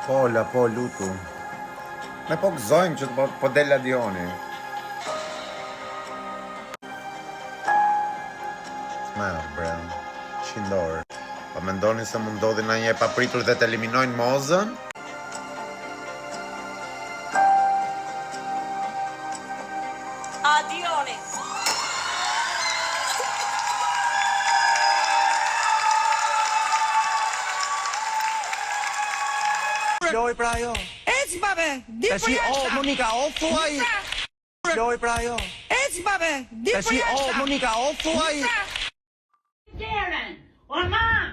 Pola, po, lutu. Me po gëzojmë që të po del Ladioni. Smell, bro. Qindor. Po mendoni se mund ndodhi në një e papritur dhe të eliminojnë Mozën? Adioni. Loj pra jo. Ec babe, di për jashta. Monika, o thuaj. Loj pra jo. Ec babe, di për jashta. Monika, o thuaj. Darren, or mom,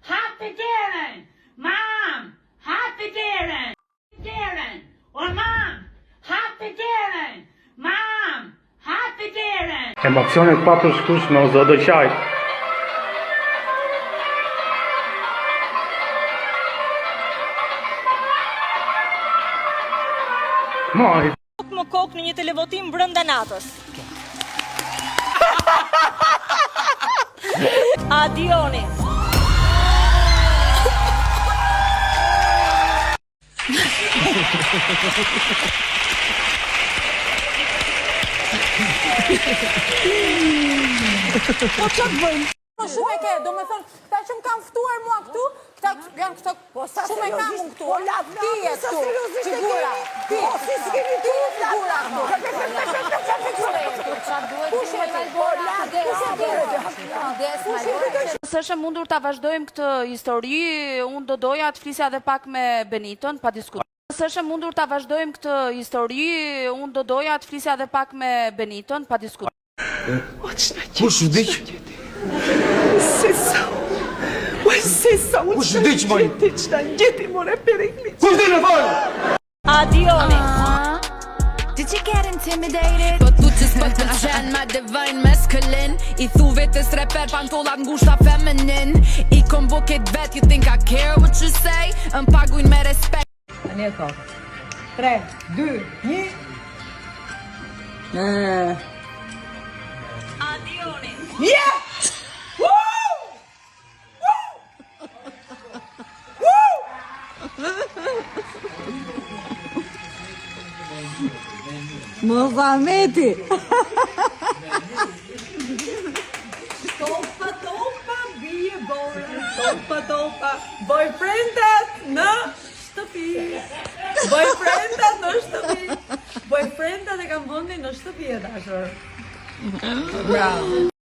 hot the Darren. Mom, hot the Darren. Darren, or mom, hot the Darren. Mom, hot the Darren. Emocionet pa përshkueshme o zot do qaj. Moj. Më kokë në një televotim brenda natës. Adioni. Po që të bëjmë? Shumë e ke, do me thonë, këta që më kam ftuar mua këtu, këta janë këto, shumë e kam unë këtu, ti e këtu, figura, ti e figura këtu. Nëse është e mundur ta vazhdojmë këtë histori, unë do doja të flisja edhe pak me Beniton, pa diskutim. Nëse është e mundur ta vazhdojmë këtë histori, unë do doja të flisja edhe pak me Beniton, pa diskutim. Kush vdiq? Se sa, Kush vdiq, moj? që ta njeti, more Perikli. Kush vdiq në falë? Adioni. Did you get intimidated? Po tu që s'po të qenë ma divine masculine I thu vetës reper pantollat ngushta feminin I kom buket vet, you think I care what you say? Paguin me respekt Tani e thot 3, 2, 1 Adioni. Yeah! Mohamedi! Topa, bie bora, topa, boyfriendet në shtëpi. Boyfriendet në shtëpi. Boyfriendet e kam vendin në shtëpi e dashur. Bravo.